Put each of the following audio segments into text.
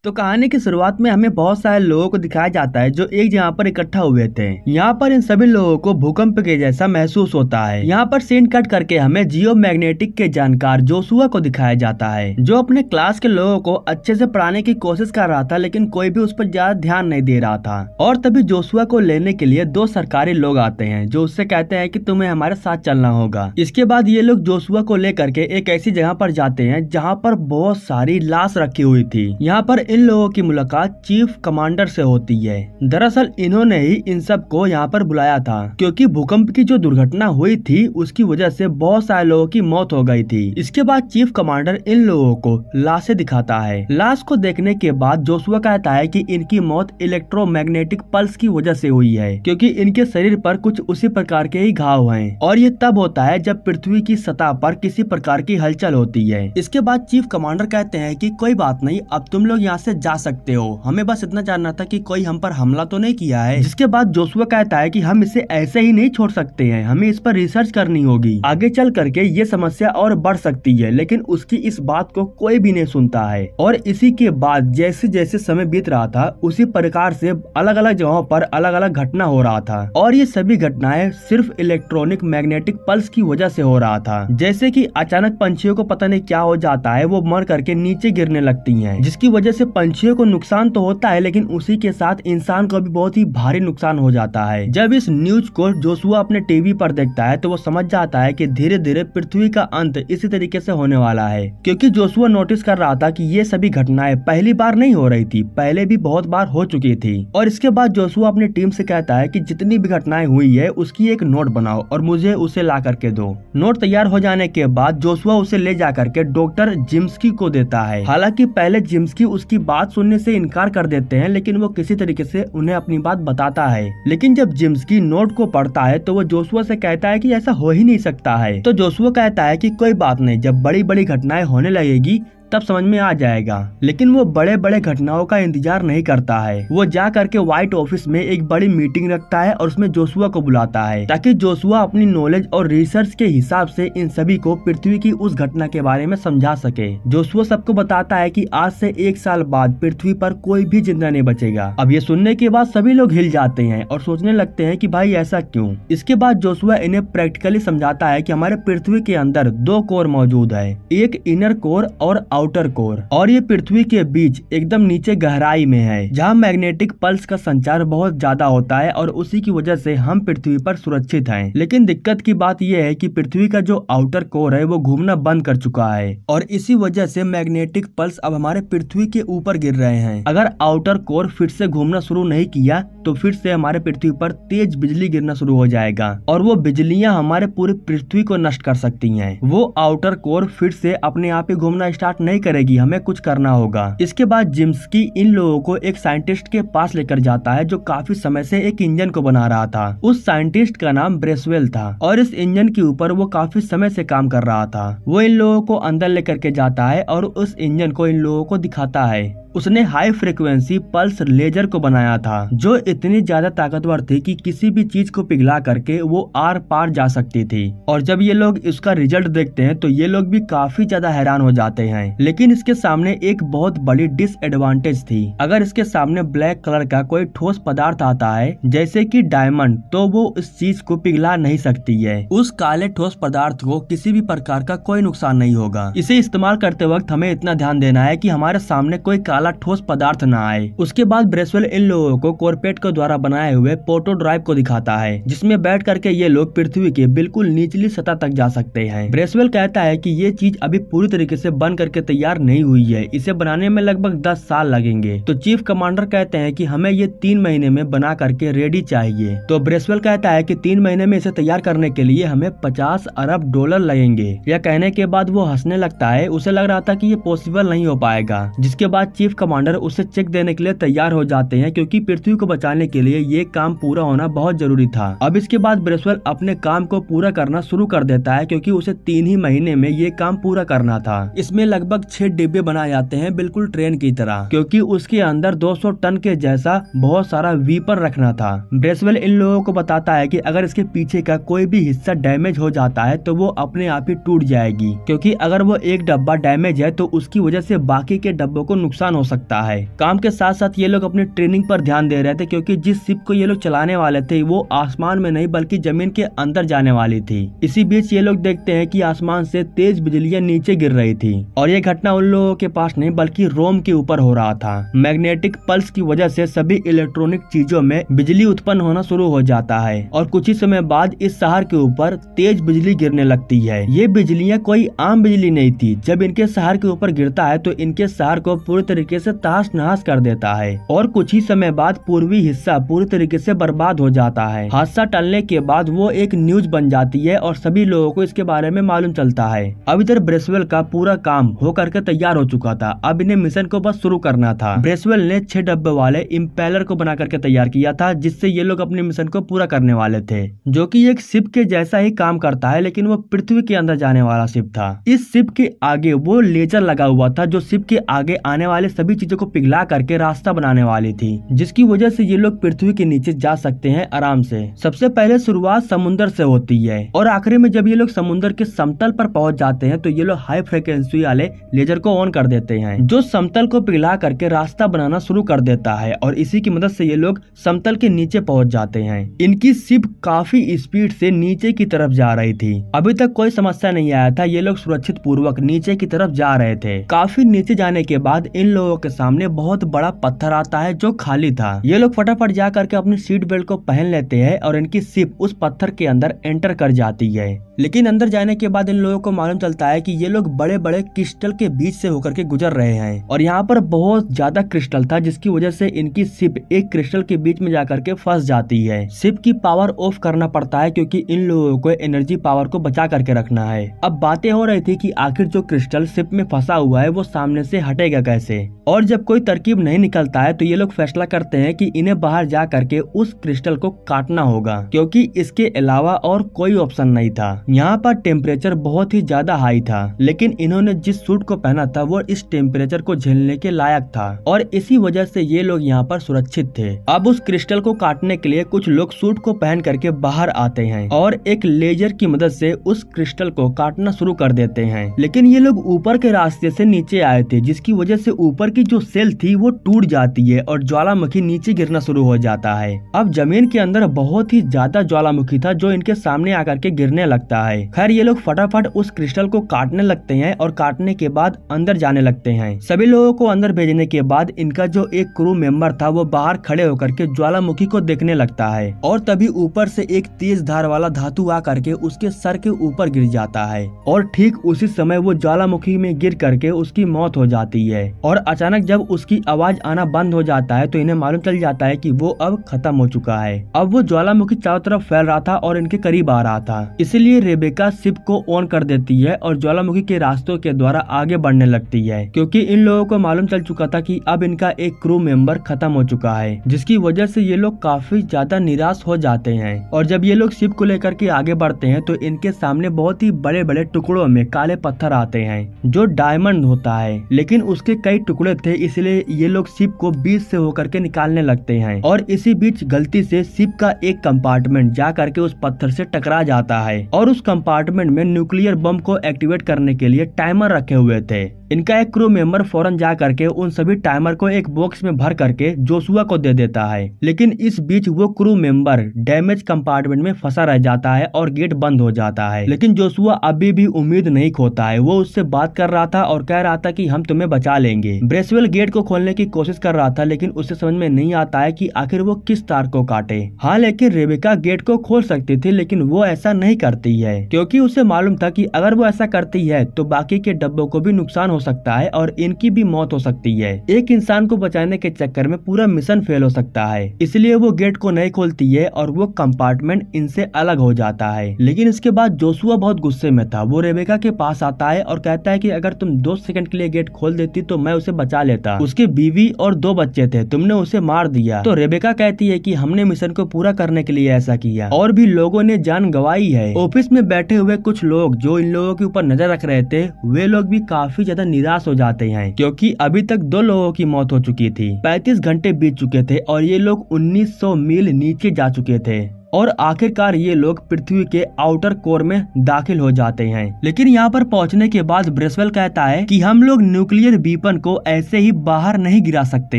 तो कहानी की शुरुआत में हमें बहुत सारे लोगों को दिखाया जाता है जो एक जगह पर इकट्ठा हुए थे। यहाँ पर इन सभी लोगों को भूकंप के जैसा महसूस होता है। यहाँ पर सीन कट करके हमें जियो मैग्नेटिक के जानकार जोशुआ को दिखाया जाता है, जो अपने क्लास के लोगों को अच्छे से पढ़ाने की कोशिश कर रहा था, लेकिन कोई भी उस पर ज्यादा ध्यान नहीं दे रहा था। और तभी जोशुआ को लेने के लिए दो सरकारी लोग आते हैं जो उससे कहते हैं कि तुम्हें हमारे साथ चलना होगा। इसके बाद ये लोग जोशुआ को लेकर के एक ऐसी जगह पर जाते हैं जहाँ पर बहुत सारी लाश रखी हुई थी। यहाँ पर इन लोगों की मुलाकात चीफ कमांडर से होती है। दरअसल इन्होंने ही इन सब को यहाँ पर बुलाया था, क्योंकि भूकंप की जो दुर्घटना हुई थी उसकी वजह से बहुत सारे लोगों की मौत हो गई थी। इसके बाद चीफ कमांडर इन लोगों को लाशें दिखाता है। लाश को देखने के बाद जोशुआ कहता है कि इनकी मौत इलेक्ट्रोमैग्नेटिक पल्स की वजह से हुई है, क्योंकि इनके शरीर पर कुछ उसी प्रकार के ही घाव हैं। और ये तब होता है जब पृथ्वी की सतह पर किसी प्रकार की हलचल होती है। इसके बाद चीफ कमांडर कहते हैं कि कोई बात नहीं, अब तुम लोग यहाँ से जा सकते हो, हमें बस इतना जानना था कि कोई हम पर हमला तो नहीं किया है। जिसके बाद जोशुआ कहता है कि हम इसे ऐसे ही नहीं छोड़ सकते हैं, हमें इस पर रिसर्च करनी होगी, आगे चल करके ये समस्या और बढ़ सकती है। लेकिन उसकी इस बात को कोई भी नहीं सुनता है। और इसी के बाद जैसे जैसे समय बीत रहा था उसी प्रकार से अलग अलग जगहों पर अलग अलग घटना हो रहा था। और ये सभी घटनाएं सिर्फ इलेक्ट्रॉनिक मैग्नेटिक पल्स की वजह से हो रहा था। जैसे कि अचानक पंछियों को पता नहीं क्या हो जाता है, वो मर करके नीचे गिरने लगती हैं, जिसकी वजह से पंछियों को नुकसान तो होता है, लेकिन उसी के साथ इंसान को भी बहुत ही भारी नुकसान हो जाता है। जब इस न्यूज को जोशुआ अपने टीवी पर देखता है तो वो समझ जाता है कि धीरे धीरे पृथ्वी का अंत इसी तरीके से होने वाला है, क्योंकि जोशुआ नोटिस कर रहा था कि ये सभी घटनाएं पहली बार नहीं हो रही थी, पहले भी बहुत बार हो चुकी थी। और इसके बाद जोशुआ अपनी टीम से कहता है कि जितनी भी घटनाएं हुई है उसकी एक नोट बनाओ और मुझे उसे ला करके दो। नोट तैयार हो जाने के बाद जोशुआ उसे ले जा करके डॉक्टर जिम्स्की को देता है। हालांकि पहले जिम्स्की उसकी बात सुनने से इनकार कर देते हैं, लेकिन वो किसी तरीके से उन्हें अपनी बात बताता है। लेकिन जब जिम्स्की नोट को पढ़ता है तो वो जोशुआ से कहता है कि ऐसा हो ही नहीं सकता है। तो जोशुआ कहता है कि कोई बात नहीं, जब बड़ी बड़ी घटनाएं होने लगेगी तब समझ में आ जाएगा। लेकिन वो बड़े बड़े घटनाओं का इंतजार नहीं करता है। वो जा करके व्हाइट ऑफिस में एक बड़ी मीटिंग रखता है और उसमें जोशुआ को बुलाता है, ताकि जोशुआ अपनी नॉलेज और रिसर्च के हिसाब से इन सभी को पृथ्वी की उस घटना के बारे में समझा सके। जोशुआ सबको बताता है कि आज से 1 साल बाद पृथ्वी पर कोई भी जिंदा नहीं बचेगा। अब ये सुनने के बाद सभी लोग हिल जाते हैं और सोचने लगते हैं कि भाई ऐसा क्यों। इसके बाद जोशुआ इन्हें प्रैक्टिकली समझाता है कि हमारे पृथ्वी के अंदर 2 कोर मौजूद है, एक इनर कोर और आउटर कोर, और ये पृथ्वी के बीच एकदम नीचे गहराई में है, जहाँ मैग्नेटिक पल्स का संचार बहुत ज्यादा होता है और उसी की वजह से हम पृथ्वी पर सुरक्षित हैं। लेकिन दिक्कत की बात यह है कि पृथ्वी का जो आउटर कोर है वो घूमना बंद कर चुका है और इसी वजह से मैग्नेटिक पल्स अब हमारे पृथ्वी के ऊपर गिर रहे हैं। अगर आउटर कोर फिर से घूमना शुरू नहीं किया तो फिर से हमारे पृथ्वी पर तेज बिजली गिरना शुरू हो जाएगा और वो बिजलियां हमारे पूरी पृथ्वी को नष्ट कर सकती हैं। वो आउटर कोर फिर से अपने आप ही घूमना स्टार्ट नहीं करेगी, हमें कुछ करना होगा। इसके बाद जिम्स्की इन लोगों को एक साइंटिस्ट के पास लेकर जाता है जो काफी समय से एक इंजन को बना रहा था। उस साइंटिस्ट का नाम ब्रेसवेल था और इस इंजन के ऊपर वो काफी समय से काम कर रहा था। वो इन लोगों को अंदर लेकर के जाता है और उस इंजन को इन लोगों को दिखाता है। उसने हाई फ्रीक्वेंसी पल्स लेजर को बनाया था जो इतनी ज्यादा ताकतवर थी कि किसी भी चीज को पिघला करके वो आर पार जा सकती थी। और जब ये लोग इसका रिजल्ट देखते हैं तो ये लोग भी काफी ज्यादा हैरान हो जाते हैं। लेकिन इसके सामने एक बहुत बड़ी डिसएडवांटेज थी। अगर इसके सामने ब्लैक कलर का कोई ठोस पदार्थ आता है जैसे कि डायमंड, तो वो इस चीज को पिघला नहीं सकती है। उस काले ठोस पदार्थ को किसी भी प्रकार का कोई नुकसान नहीं होगा। इसे इस्तेमाल करते वक्त हमें इतना ध्यान देना है कि हमारे सामने कोई ठोस पदार्थ न आए। उसके बाद ब्रेसवेल इन लोगों को कॉर्पेट के द्वारा बनाए हुए पोर्टो ड्राइव को दिखाता है, जिसमें बैठ करके ये लोग पृथ्वी के बिल्कुल निचली सतह तक जा सकते हैं। ब्रेसवेल कहता है कि ये चीज अभी पूरी तरीके से बन करके तैयार नहीं हुई है, इसे बनाने में लगभग 10 साल लगेंगे। तो चीफ कमांडर कहते हैं कि हमें ये 3 महीने में बना करके रेडी चाहिए। तो ब्रेसवेल कहता है कि 3 महीने में इसे तैयार करने के लिए हमें $50 अरब लगेंगे। यह कहने के बाद वो हंसने लगता है, उसे लग रहा था कि ये पॉसिबल नहीं हो पाएगा। जिसके बाद चीफ कमांडर उसे चेक देने के लिए तैयार हो जाते हैं, क्योंकि पृथ्वी को बचाने के लिए ये काम पूरा होना बहुत जरूरी था। अब इसके बाद ब्रेसवेल अपने काम को पूरा करना शुरू कर देता है, क्योंकि उसे 3 ही महीने में ये काम पूरा करना था। इसमें लगभग 6 डिब्बे बनाए जाते हैं बिल्कुल ट्रेन की तरह, क्योंकि उसके अंदर 200 टन के जैसा बहुत सारा वीपर रखना था। ब्रेसवेल इन लोगों को बताता है कि अगर इसके पीछे का कोई भी हिस्सा डैमेज हो जाता है तो वो अपने आप ही टूट जाएगी, क्योंकि अगर वो एक डब्बा डैमेज है तो उसकी वजह से बाकी के डब्बों को नुकसान हो सकता है। काम के साथ साथ ये लोग अपनी ट्रेनिंग पर ध्यान दे रहे थे, क्योंकि जिस शिप को ये लोग चलाने वाले थे वो आसमान में नहीं बल्कि जमीन के अंदर जाने वाली थी। इसी बीच ये लोग देखते हैं कि आसमान से तेज बिजलियां नीचे गिर रही थी और ये घटना उन लोगों के पास नहीं बल्कि रोम के ऊपर हो रहा था। मैग्नेटिक पल्स की वजह से सभी इलेक्ट्रॉनिक चीजों में बिजली उत्पन्न होना शुरू हो जाता है और कुछ ही समय बाद इस शहर के ऊपर तेज बिजली गिरने लगती है। ये बिजलियां कोई आम बिजली नहीं थी। जब इनके शहर के ऊपर गिरता है तो इनके शहर को पूरी तरीके से तहस नहस कर देता है और कुछ ही समय बाद पूर्वी हिस्सा पूरी तरीके से बर्बाद हो जाता है। हादसा टलने के बाद वो एक न्यूज बन जाती है और सभी लोगों को इसके बारे में मालूम चलता है। अब इधर ब्रेसवेल का पूरा काम हो करके तैयार हो चुका था। अब इन्हें मिशन को बस शुरू करना था। ब्रेसवेल ने 6 डब्बे वाले इम्पेलर को बना करके तैयार किया था, जिससे ये लोग अपने मिशन को पूरा करने वाले थे, जो कि एक शिप के जैसा ही काम करता है, लेकिन वो पृथ्वी के अंदर जाने वाला शिप था। इस शिप के आगे वो लेजर लगा हुआ था जो शिप के आगे आने वाले सभी चीजों को पिघला करके रास्ता बनाने वाली थी, जिसकी वजह से ये लोग पृथ्वी के नीचे जा सकते हैं आराम से। सबसे पहले शुरुआत समुद्र से होती है और आखिरी में जब ये लोग समुद्र के समतल पर पहुंच जाते हैं तो ये लोग हाई फ्रिक्वेंसी वाले लेजर को ऑन कर देते हैं, जो समतल को पिघला करके रास्ता बनाना शुरू कर देता है और इसी की मदद से ये लोग समतल के नीचे पहुंच जाते हैं। इनकी शिप काफी स्पीड से नीचे की तरफ जा रही थी। अभी तक कोई समस्या नहीं आया था। ये लोग सुरक्षित पूर्वक नीचे की तरफ जा रहे थे। काफी नीचे जाने के बाद इन लोगों के सामने बहुत बड़ा पत्थर आता है जो खाली था। ये लोग फटाफट जा करके अपनी सीट बेल्ट को पहन लेते हैं और इनकी शिप उस पत्थर के अंदर एंटर कर जाती है। लेकिन अंदर जाने के बाद इन लोगों को मालूम चलता है कि ये लोग बड़े बड़े क्रिस्टल के बीच से होकर के गुजर रहे हैं और यहाँ पर बहुत ज्यादा क्रिस्टल था, जिसकी वजह से इनकी शिप एक क्रिस्टल के बीच में जाकर के फंस जाती है। शिप की पावर ऑफ करना पड़ता है क्योंकि इन लोगों को एनर्जी पावर को बचा करके रखना है। अब बातें हो रही थी कि आखिर जो क्रिस्टल शिप में फंसा हुआ है वो सामने से हटेगा कैसे, और जब कोई तरकीब नहीं निकलता है तो ये लोग फैसला करते हैं कि इन्हें बाहर जा करके उस क्रिस्टल को काटना होगा, क्योंकि इसके अलावा और कोई ऑप्शन नहीं था। यहाँ पर टेम्परेचर बहुत ही ज्यादा हाई था, लेकिन इन्होंने जिस सूट को पहना था वो इस टेम्परेचर को झेलने के लायक था और इसी वजह से ये लोग यहाँ पर सुरक्षित थे। अब उस क्रिस्टल को काटने के लिए कुछ लोग सूट को पहन करके बाहर आते हैं और एक लेजर की मदद से उस क्रिस्टल को काटना शुरू कर देते हैं। लेकिन ये लोग ऊपर के रास्ते से नीचे आए थे, जिसकी वजह से ऊपर की जो सेल थी वो टूट जाती है और ज्वालामुखी नीचे गिरना शुरू हो जाता है। अब जमीन के अंदर बहुत ही ज्यादा ज्वालामुखी था जो इनके सामने आकर के गिरने लगता है। खैर ये लोग फटाफट उस क्रिस्टल को काटने लगते हैं और काटने के बाद अंदर जाने लगते हैं। सभी लोगों को अंदर भेजने के बाद इनका जो एक क्रू मेंबर था वो बाहर खड़े होकर के ज्वालामुखी को देखने लगता है और तभी ऊपर से एक तेज धार वाला धातु आ करके उसके सर के ऊपर गिर जाता है और ठीक उसी समय वो ज्वालामुखी में गिर करके उसकी मौत हो जाती है। और अचानक जब उसकी आवाज आना बंद हो जाता है तो इन्हें मालूम चल जाता है कि वो अब खत्म हो चुका है। अब वो ज्वालामुखी चारों तरफ फैल रहा था और इनके करीब आ रहा था, इसलिए रेबेका शिप को ऑन कर देती है और ज्वालामुखी के रास्तों के द्वारा आगे बढ़ने लगती है, क्योंकि इन लोगों को मालूम चल चुका था कि अब इनका एक क्रू मेंबर खत्म हो चुका है, जिसकी वजह से ये लोग काफी ज्यादा निराश हो जाते हैं। और जब ये लोग शिप को लेकर के आगे बढ़ते हैं तो इनके सामने बहुत ही बड़े बड़े टुकड़ों में काले पत्थर आते हैं जो डायमंड होता है, लेकिन उसके कई टुकड़े थे, इसलिए ये लोग शिप को बीच से होकर के निकालने लगते हैं। और इसी बीच गलती से शिप का एक कंपार्टमेंट जा करके उस पत्थर से टकरा जाता है और उस कंपार्टमेंट में न्यूक्लियर बम को एक्टिवेट करने के लिए टाइमर रखे हुए थे। इनका एक क्रू मेंबर फौरन जा करके उन सभी टाइमर को एक बॉक्स में भर करके जोशुआ को दे देता है, लेकिन इस बीच वो क्रू मेंबर डैमेज कंपार्टमेंट में फंसा रह जाता है और गेट बंद हो जाता है। लेकिन जोशुआ अभी भी उम्मीद नहीं खोता है। वो उससे बात कर रहा था और कह रहा था कि हम तुम्हें बचा लेंगे। ब्रेसवेल गेट को खोलने की कोशिश कर रहा था, लेकिन उसे समझ में नहीं आता है कि आखिर वो किस तार को काटे। हाँ, लेकिन रेबेका गेट को खोल सकती थी, लेकिन वो ऐसा नहीं करती है, क्योंकि उसे मालूम था कि अगर वो ऐसा करती है तो बाकी के डब्बों को भी नुकसान हो सकता है और इनकी भी मौत हो सकती है। एक इंसान को बचाने के चक्कर में पूरा मिशन फेल हो सकता है, इसलिए वो गेट को नहीं खोलती है और वो कंपार्टमेंट इनसे अलग हो जाता है। लेकिन इसके बाद जोशुआ बहुत गुस्से में था। वो रेबेका के पास आता है और कहता है कि अगर तुम 2 सेकंड के लिए गेट खोल देती तो मैं उसे बचा लेता। उसके बीवी और 2 बच्चे थे, तुमने उसे मार दिया। तो रेबेका कहती है कि हमने मिशन को पूरा करने के लिए ऐसा किया और भी लोगों ने जान गंवाई है। ऑफिस में बैठे हुए कुछ लोग जो इन लोगों के ऊपर नजर रख रहे थे, वे लोग भी काफी ज्यादा निराश हो जाते हैं, क्योंकि अभी तक 2 लोगों की मौत हो चुकी थी। 35 घंटे बीत चुके थे और ये लोग 1900 मील नीचे जा चुके थे। और आखिरकार ये लोग पृथ्वी के आउटर कोर में दाखिल हो जाते हैं। लेकिन यहाँ पर पहुंचने के बाद ब्रेसवेल कहता है कि हम लोग न्यूक्लियर वीपन को ऐसे ही बाहर नहीं गिरा सकते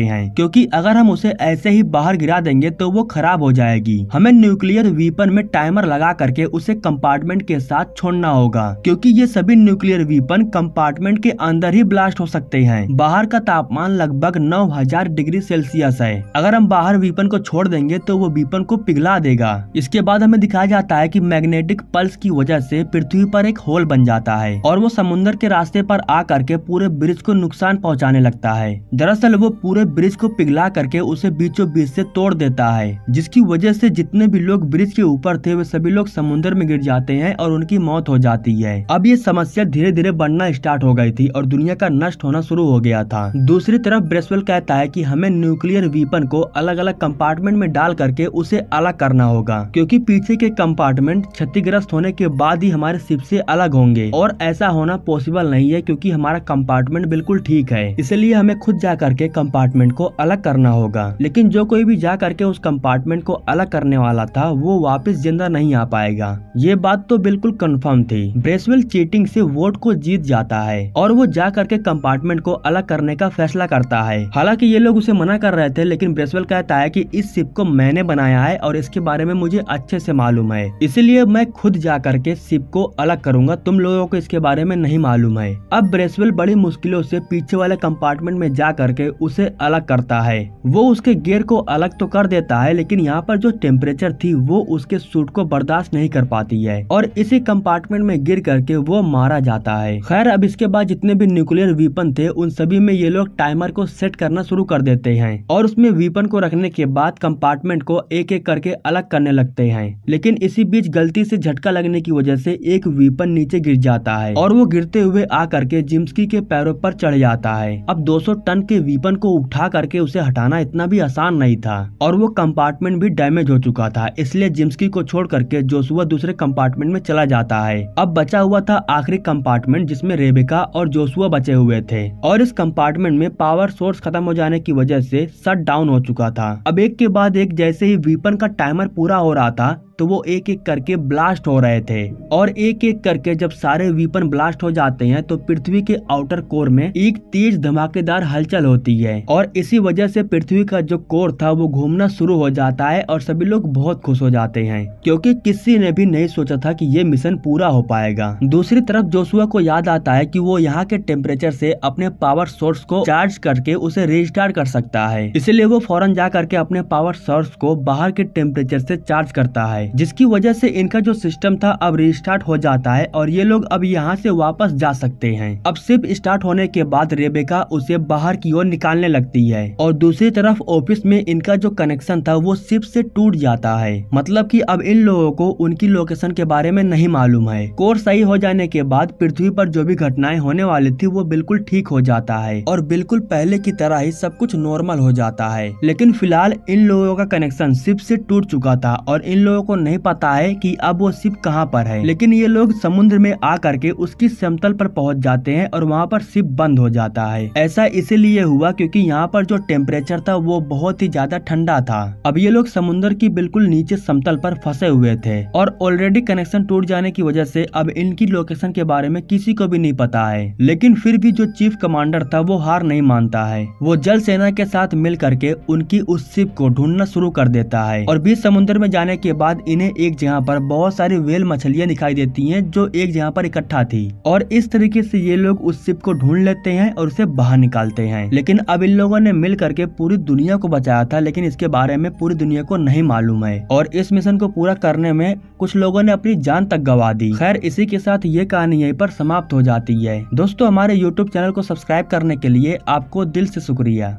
हैं, क्योंकि अगर हम उसे ऐसे ही बाहर गिरा देंगे तो वो खराब हो जाएगी। हमें न्यूक्लियर वीपन में टाइमर लगा करके उसे कंपार्टमेंट के साथ छोड़ना होगा, क्योंकि ये सभी न्यूक्लियर वीपन कंपार्टमेंट के अंदर ही ब्लास्ट हो सकते हैं। बाहर का तापमान लगभग 9000 डिग्री सेल्सियस है। अगर हम बाहर वीपन को छोड़ देंगे तो वो वीपन को पिघला देगा। इसके बाद हमें दिखाया जाता है कि मैग्नेटिक पल्स की वजह से पृथ्वी पर एक होल बन जाता है और वो समुद्र के रास्ते पर आ करके पूरे ब्रिज को नुकसान पहुंचाने लगता है। दरअसल वो पूरे ब्रिज को पिघला करके उसे बीचों बीच से तोड़ देता है, जिसकी वजह से जितने भी लोग ब्रिज के ऊपर थे वे सभी लोग समुद्र में गिर जाते हैं और उनकी मौत हो जाती है। अब ये समस्या धीरे धीरे बढ़ना स्टार्ट हो गई थी और दुनिया का नष्ट होना शुरू हो गया था। दूसरी तरफ ब्रेसवेल कहता है कि हमें न्यूक्लियर वीपन को अलग अलग कंपार्टमेंट में डाल करके उसे अलग करना होगा, क्योंकि पीछे के कंपार्टमेंट क्षतिग्रस्त होने के बाद ही हमारे शिप से अलग होंगे और ऐसा होना पॉसिबल नहीं है, क्योंकि हमारा कंपार्टमेंट बिल्कुल ठीक है। इसलिए हमें खुद जा करके कंपार्टमेंट को अलग करना होगा। लेकिन जो कोई भी जा करके उस कंपार्टमेंट को अलग करने वाला था वो वापस जिंदा नहीं आ पाएगा। ये बात तो बिल्कुल कंफर्म थी। ब्रेसवेल चीटिंग से वोट को जीत जाता है और वो जा करके कंपार्टमेंट को अलग करने का फैसला करता है। हालांकि ये लोग उसे मना कर रहे थे, लेकिन ब्रेसवेल कहता है कि इस शिप को मैंने बनाया है और इसके बारे में मुझे अच्छे से मालूम है, इसलिए मैं खुद जा करके शिप को अलग करूंगा, तुम लोगों को इसके बारे में नहीं मालूम है। अब ब्रेसवेल बड़ी मुश्किलों से पीछे वाले कंपार्टमेंट में जा करके उसे अलग करता है। वो उसके गियर को अलग तो कर देता है, लेकिन यहाँ पर जो टेम्परेचर थी वो उसके सूट को बर्दाश्त नहीं कर पाती है और इसी कंपार्टमेंट में गिर करके वो मारा जाता है। खैर, अब इसके बाद जितने भी न्यूक्लियर वीपन थे उन सभी में ये लोग टाइमर को सेट करना शुरू कर देते हैं और उसमें वीपन को रखने के बाद कंपार्टमेंट को एक एक करके अलग करने लगते हैं। लेकिन इसी बीच गलती से झटका लगने की वजह से एक वीपन नीचे गिर जाता है और वो गिरते हुए आ करके जिम्स्की के पैरों पर चढ़ जाता है। अब 200 टन के वीपन को उठा करके उसे हटाना इतना भी आसान नहीं था और वो कंपार्टमेंट भी डैमेज हो चुका था, इसलिए जिम्स्की को छोड़ करके जोशुआ दूसरे कंपार्टमेंट में चला जाता है। अब बचा हुआ था आखिरी कंपार्टमेंट जिसमें रेबेका और जोशुआ बचे हुए थे और इस कंपार्टमेंट में पावर सोर्स खत्म हो जाने की वजह से शट डाउन हो चुका था। अब एक के बाद एक जैसे ही वीपन का टाइमर पूरा हो रहा था तो वो एक एक करके ब्लास्ट हो रहे थे और एक एक करके जब सारे वीपन ब्लास्ट हो जाते हैं तो पृथ्वी के आउटर कोर में एक तेज धमाकेदार हलचल होती है और इसी वजह से पृथ्वी का जो कोर था वो घूमना शुरू हो जाता है और सभी लोग बहुत खुश हो जाते हैं, क्योंकि किसी ने भी नहीं सोचा था कि ये मिशन पूरा हो पाएगा। दूसरी तरफ जोशुआ को याद आता है कि वो यहाँ के टेम्परेचर से अपने पावर सोर्स को चार्ज करके उसे रिस्टार्ट कर सकता है, इसलिए वो फौरन जा करके अपने पावर सोर्स को बाहर के टेम्परेचर से चार्ज करता है, जिसकी वजह से इनका जो सिस्टम था अब रिस्टार्ट हो जाता है और ये लोग अब यहाँ से वापस जा सकते हैं। अब शिप स्टार्ट होने के बाद रेबेका उसे बाहर की ओर निकालने लगती है और दूसरी तरफ ऑफिस में इनका जो कनेक्शन था वो शिप से टूट जाता है। मतलब कि अब इन लोगों को उनकी लोकेशन के बारे में नहीं मालूम है। कोर सही हो जाने के बाद पृथ्वी पर जो भी घटनाएं होने वाली थी वो बिल्कुल ठीक हो जाता है और बिल्कुल पहले की तरह ही सब कुछ नॉर्मल हो जाता है। लेकिन फिलहाल इन लोगों का कनेक्शन शिप से टूट चुका था और इन लोगों को नहीं पता है कि अब वो शिप कहाँ पर है। लेकिन ये लोग समुद्र में आ करके उसकी समतल पर पहुंच जाते हैं और वहाँ पर शिप बंद हो जाता है। ऐसा इसीलिए हुआ क्योंकि यहाँ पर जो टेम्परेचर था वो बहुत ही ज्यादा ठंडा था। अब ये लोग समुद्र की बिल्कुल नीचे समतल पर फंसे हुए थे और ऑलरेडी कनेक्शन टूट जाने की वजह से अब इनकी लोकेशन के बारे में किसी को भी नहीं पता है। लेकिन फिर भी जो चीफ कमांडर था वो हार नहीं मानता है। वो जल सेना के साथ मिल करके उनकी उस शिप को ढूंढना शुरू कर देता है और बीच समुद्र में जाने के बाद इन्हें एक जगह पर बहुत सारी व्हेल मछलियां दिखाई देती हैं जो एक जगह पर इकट्ठा थी और इस तरीके से ये लोग उस शिप को ढूंढ लेते हैं और उसे बाहर निकालते हैं। लेकिन अब इन लोगों ने मिल करके पूरी दुनिया को बचाया था, लेकिन इसके बारे में पूरी दुनिया को नहीं मालूम है और इस मिशन को पूरा करने में कुछ लोगों ने अपनी जान तक गंवा दी। खैर, इसी के साथ ये कहानी यहीं पर समाप्त हो जाती है। दोस्तों, हमारे YouTube चैनल को सब्सक्राइब करने के लिए आपको दिल से शुक्रिया।